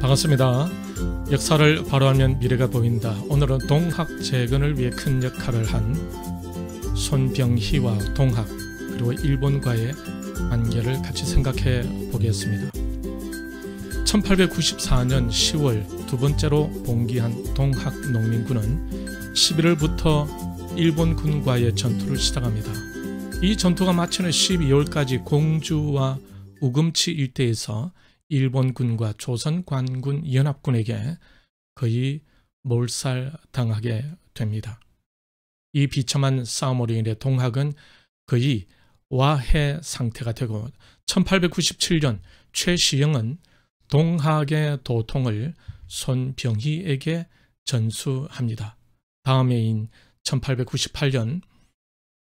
반갑습니다. 역사를 바로하면 미래가 보인다. 오늘은 동학 재건을 위해 큰 역할을 한 손병희와 동학 그리고 일본과의 관계를 같이 생각해 보겠습니다. 1894년 10월 두 번째로 봉기한 동학 농민군은 11월부터 일본군과의 전투를 시작합니다. 이 전투가 마치는 12월까지 공주와 우금치 일대에서 일본군과 조선관군 연합군에게 거의 몰살당하게 됩니다. 이 비참한 싸움으로 인해 동학은 거의 와해 상태가 되고 1897년 최시영은 동학의 도통을 손병희에게 전수합니다. 다음 해인 1898년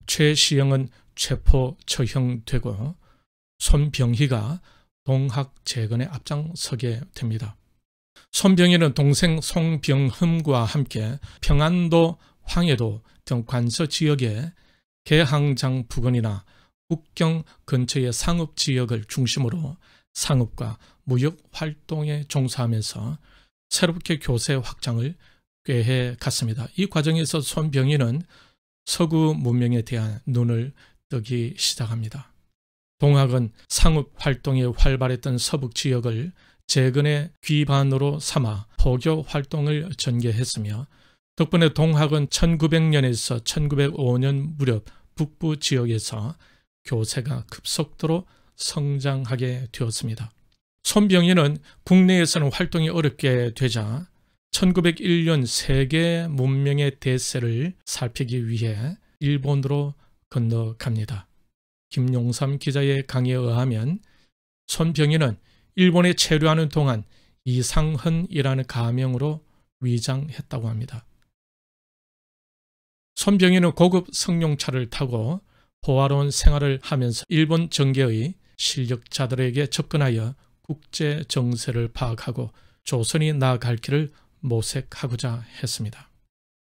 최시영은 체포 처형되고 손병희가 동학 재건에 앞장서게 됩니다. 손병희는 동생 송병흠과 함께 평안도, 황해도 등 관서 지역의 개항장 부근이나 국경 근처의 상업지역을 중심으로 상업과 무역 활동에 종사하면서 새롭게 교세 확장을 꾀해 갔습니다. 이 과정에서 손병희는 서구 문명에 대한 눈을 뜨기 시작합니다. 동학은 상업 활동에 활발했던 서북 지역을 재건의 기반으로 삼아 포교 활동을 전개했으며 덕분에 동학은 1900년에서 1905년 무렵 북부 지역에서 교세가 급속도로 성장하게 되었습니다. 손병희는 국내에서는 활동이 어렵게 되자 1901년 세계 문명의 대세를 살피기 위해 일본으로 건너갑니다. 김용삼 기자의 강의에 의하면 손병희는 일본에 체류하는 동안 이상헌이라는 가명으로 위장했다고 합니다. 손병희는 고급 승용차를 타고 호화로운 생활을 하면서 일본 정계의 실력자들에게 접근하여 국제 정세를 파악하고 조선이 나아갈 길을 모색하고자 했습니다.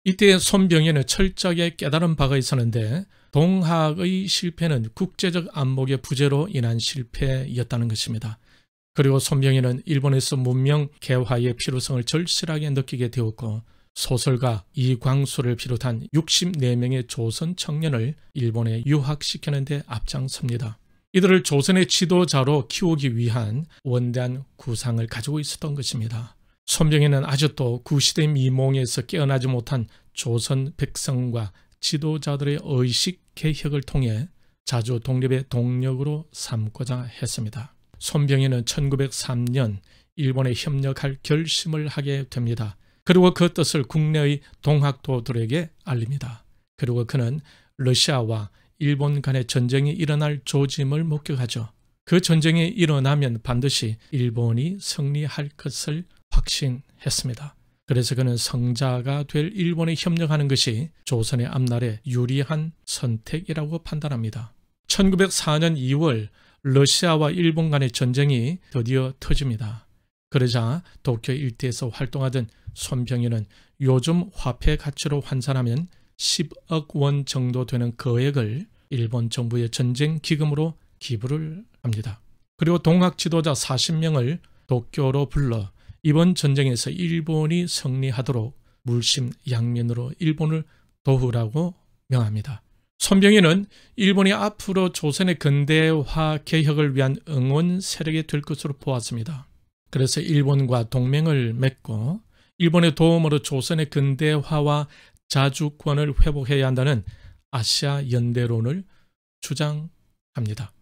이때 손병희는 철저하게 깨달은 바가 있었는데 동학의 실패는 국제적 안목의 부재로 인한 실패였다는 것입니다. 그리고 손병희는 일본에서 문명 개화의 필요성을 절실하게 느끼게 되었고 소설가 이광수를 비롯한 64명의 조선 청년을 일본에 유학시키는 데 앞장섭니다. 이들을 조선의 지도자로 키우기 위한 원대한 구상을 가지고 있었던 것입니다. 손병희는 아직도 구시대 미몽에서 깨어나지 못한 조선 백성과 지도자들의 의식 개혁을 통해 자주 독립의 동력으로 삼고자 했습니다. 손병희는 1903년 일본에 협력할 결심을 하게 됩니다. 그리고 그 뜻을 국내의 동학도들에게 알립니다. 그리고 그는 러시아와 일본 간의 전쟁이 일어날 조짐을 목격하죠. 그 전쟁이 일어나면 반드시 일본이 승리할 것을 확신했습니다. 그래서 그는 성자가 될 일본에 협력하는 것이 조선의 앞날에 유리한 선택이라고 판단합니다. 1904년 2월 러시아와 일본 간의 전쟁이 드디어 터집니다. 그러자 도쿄 일대에서 활동하던 손병희는 요즘 화폐 가치로 환산하면 10억 원 정도 되는 거액을 일본 정부의 전쟁 기금으로 기부를 합니다. 그리고 동학 지도자 40명을 도쿄로 불러 이번 전쟁에서 일본이 승리하도록 물심양면으로 일본을 도우라고 명합니다. 손병희는 일본이 앞으로 조선의 근대화 개혁을 위한 응원 세력이 될 것으로 보았습니다. 그래서 일본과 동맹을 맺고 일본의 도움으로 조선의 근대화와 자주권을 회복해야 한다는 아시아 연대론을 주장합니다.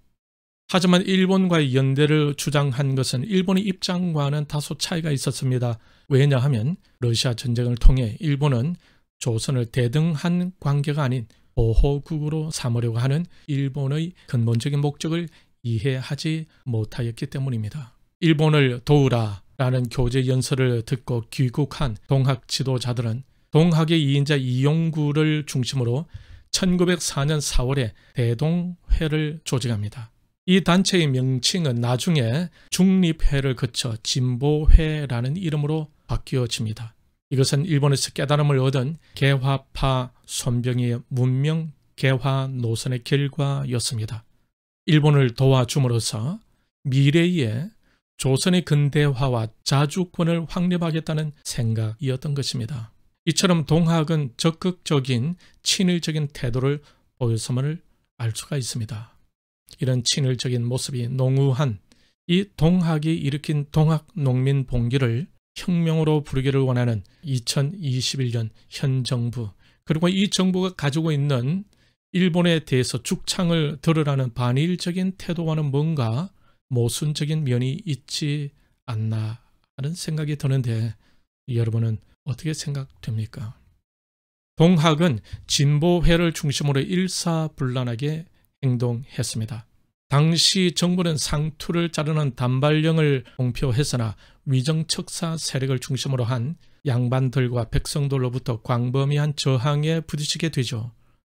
하지만 일본과의 연대를 주장한 것은 일본의 입장과는 다소 차이가 있었습니다. 왜냐하면 러시아 전쟁을 통해 일본은 조선을 대등한 관계가 아닌 보호국으로 삼으려고 하는 일본의 근본적인 목적을 이해하지 못하였기 때문입니다. 일본을 도우라라는 교제 연설을 듣고 귀국한 동학 지도자들은 동학의 2인자 이용구를 중심으로 1904년 4월에 대동회를 조직합니다. 이 단체의 명칭은 나중에 중립회를 거쳐 진보회라는 이름으로 바뀌어집니다. 이것은 일본에서 깨달음을 얻은 개화파 손병희의 문명 개화 노선의 결과였습니다. 일본을 도와줌으로써 미래에 조선의 근대화와 자주권을 확립하겠다는 생각이었던 것입니다. 이처럼 동학은 적극적인 친일적인 태도를 보였음을 알 수가 있습니다. 이런 친일적인 모습이 농후한 이 동학이 일으킨 동학 농민 봉기를 혁명으로 부르기를 원하는 2021년 현 정부, 그리고 이 정부가 가지고 있는 일본에 대해서 죽창을 들으라는 반일적인 태도와는 뭔가 모순적인 면이 있지 않나 하는 생각이 드는데, 여러분은 어떻게 생각됩니까? 동학은 진보회를 중심으로 일사불란하게 행동했습니다. 당시 정부는 상투를 자르는 단발령을 공표했으나 위정척사 세력을 중심으로 한 양반들과 백성들로부터 광범위한 저항에 부딪히게 되죠.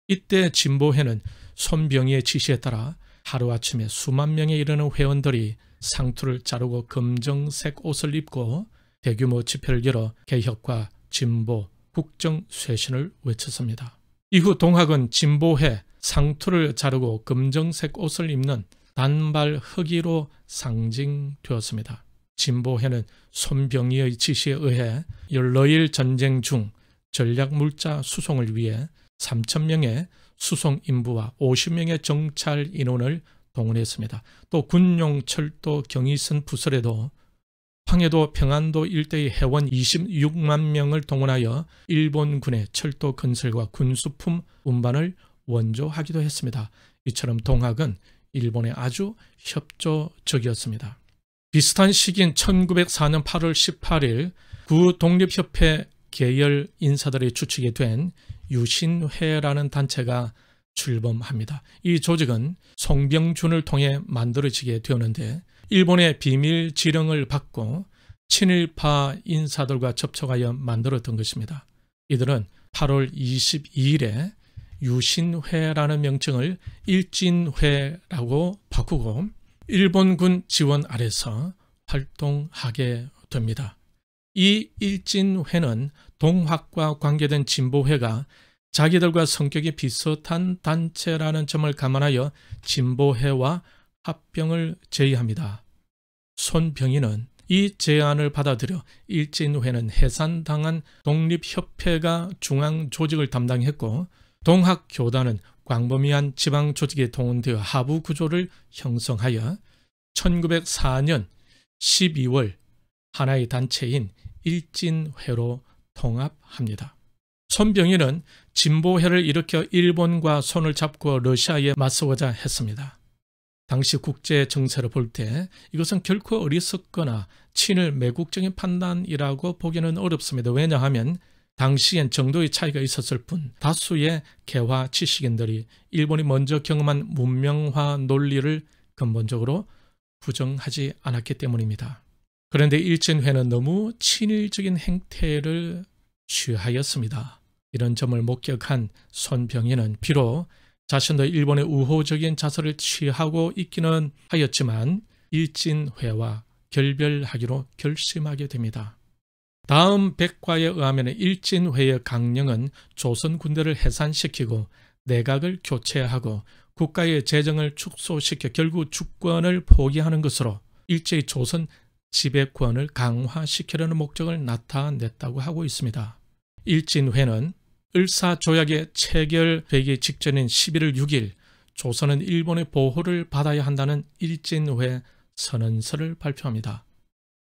이때 진보회는 손병희의 지시에 따라 하루아침에 수만 명에 이르는 회원들이 상투를 자르고 검정색 옷을 입고 대규모 집회를 열어 개혁과 진보, 국정 쇄신을 외쳤습니다. 이후 동학은 진보회, 상투를 자르고 검정색 옷을 입는 단발 흑의로 상징되었습니다. 진보회는 손병희의 지시에 의해 열러일 전쟁 중 전략물자 수송을 위해 3,000명의 수송 인부와 50명의 정찰 인원을 동원했습니다. 또 군용 철도 경의선 부설에도 황해도 평안도 일대의 해원 26만 명을 동원하여 일본군의 철도 건설과 군수품 운반을 원조하기도 했습니다. 이처럼 동학은 일본에 아주 협조적이었습니다. 비슷한 시기인 1904년 8월 18일 구독립협회 계열 인사들의 주축이 된 유신회라는 단체가 출범합니다. 이 조직은 송병준을 통해 만들어지게 되었는데, 일본의 비밀 지령을 받고 친일파 인사들과 접촉하여 만들었던 것입니다. 이들은 8월 22일에 유신회라는 명칭을 일진회라고 바꾸고 일본군 지원 아래서 활동하게 됩니다. 이 일진회는 동학과 관계된 진보회가 자기들과 성격이 비슷한 단체라는 점을 감안하여 진보회와 합병을 제의합니다. 손병희는 이 제안을 받아들여 일진회는 해산당한 독립협회가 중앙조직을 담당했고, 동학교단은 광범위한 지방조직에 동원되어 하부구조를 형성하여 1904년 12월 하나의 단체인 일진회로 통합합니다. 손병희는 진보회를 일으켜 일본과 손을 잡고 러시아에 맞서고자 했습니다. 당시 국제 정세를 볼 때 이것은 결코 어리석거나 친일 매국적인 판단이라고 보기는 어렵습니다. 왜냐하면 당시엔 정도의 차이가 있었을 뿐 다수의 개화 지식인들이 일본이 먼저 경험한 문명화 논리를 근본적으로 부정하지 않았기 때문입니다. 그런데 일진회는 너무 친일적인 행태를 취하였습니다. 이런 점을 목격한 손병희는 비록 자신도 일본의 우호적인 자세를 취하고 있기는 하였지만 일진회와 결별하기로 결심하게 됩니다. 다음 백과에 의하면 일진회의 강령은 조선 군대를 해산시키고 내각을 교체하고 국가의 재정을 축소시켜 결국 주권을 포기하는 것으로 일제히 조선 지배권을 강화시키려는 목적을 나타냈다고 하고 있습니다. 일진회는 을사조약의 체결되기 직전인 11월 6일 조선은 일본의 보호를 받아야 한다는 일진회 선언서를 발표합니다.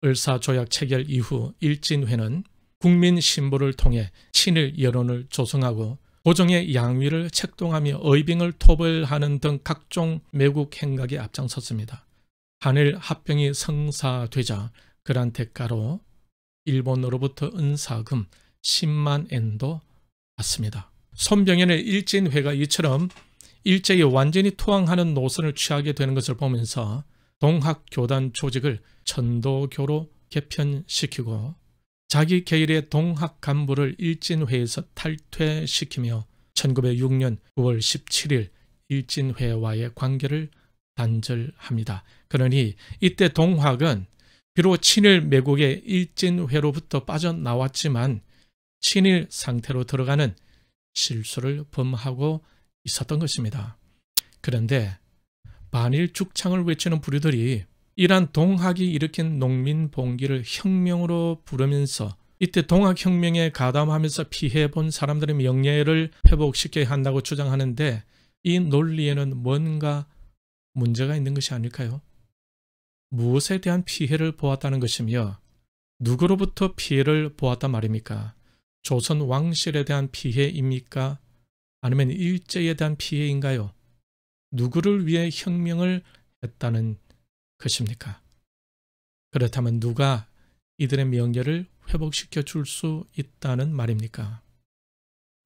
을사조약 체결 이후 일진회는 국민 신보를 통해 친일 여론을 조성하고 고종의 양위를 책동하며 의병을 토벌하는 등 각종 매국 행각에 앞장섰습니다. 한일 합병이 성사되자 그러한 대가로 일본으로부터 은사금 10만 엔도 받습니다. 손병희는 일진회가 이처럼 일제히 완전히 투항하는 노선을 취하게 되는 것을 보면서 동학교단 조직을 천도교로 개편시키고 자기 계열의 동학 간부를 일진회에서 탈퇴시키며 1906년 9월 17일 일진회와의 관계를 단절합니다. 그러니 이때 동학은 비록 친일 매국의 일진회로부터 빠져나왔지만 친일 상태로 들어가는 실수를 범하고 있었던 것입니다. 그런데 반일 죽창을 외치는 부류들이 이란 동학이 일으킨 농민봉기를 혁명으로 부르면서 이때 동학혁명에 가담하면서 피해본 사람들의 명예를 회복시켜야 한다고 주장하는데 이 논리에는 뭔가 문제가 있는 것이 아닐까요? 무엇에 대한 피해를 보았다는 것이며 누구로부터 피해를 보았단 말입니까? 조선 왕실에 대한 피해입니까? 아니면 일제에 대한 피해인가요? 누구를 위해 혁명을 했다는 것입니까? 그렇다면 누가 이들의 명예를 회복시켜 줄 수 있다는 말입니까?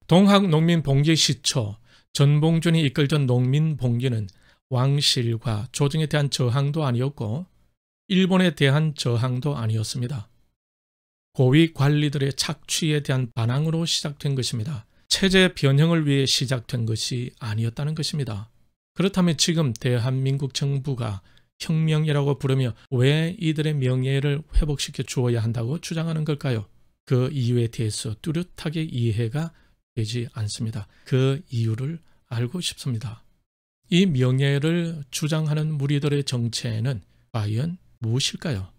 동학농민봉기 시초 전봉준이 이끌던 농민봉기는 왕실과 조정에 대한 저항도 아니었고 일본에 대한 저항도 아니었습니다. 고위 관리들의 착취에 대한 반항으로 시작된 것입니다. 체제 변형을 위해 시작된 것이 아니었다는 것입니다. 그렇다면 지금 대한민국 정부가 혁명이라고 부르며 왜 이들의 명예를 회복시켜 주어야 한다고 주장하는 걸까요? 그 이유에 대해서 뚜렷하게 이해가 되지 않습니다. 그 이유를 알고 싶습니다. 이 명예를 주장하는 무리들의 정체는 과연 무엇일까요?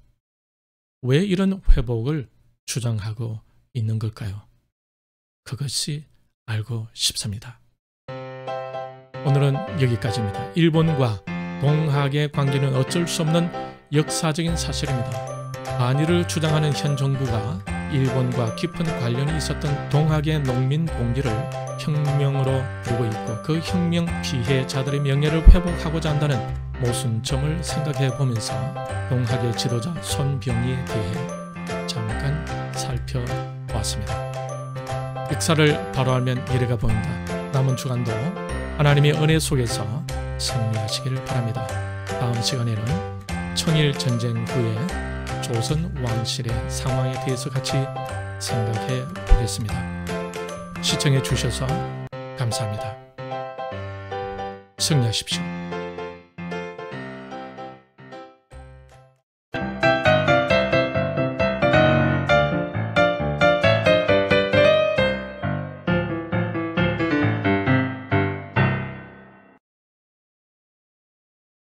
왜 이런 회복을 주장하고 있는 걸까요? 그것이 알고 싶습니다. 오늘은 여기까지입니다. 일본과 동학의 관계는 어쩔 수 없는 역사적인 사실입니다. 반일을 주장하는 현 정부가 일본과 깊은 관련이 있었던 동학의 농민봉기를 혁명으로 부르고 있고 그 혁명 피해자들의 명예를 회복하고자 한다는 모순점을 생각해 보면서 동학의 지도자 손병희에 대해 잠깐 살펴보았습니다. 역사를 바로 알면 미래가 보인다. 남은 주간도 하나님의 은혜 속에서 승리하시기를 바랍니다. 다음 시간에는 청일전쟁 후에 조선 왕실의 상황에 대해서 같이 생각해 보겠습니다. 시청해 주셔서 감사합니다. 승리하십시오.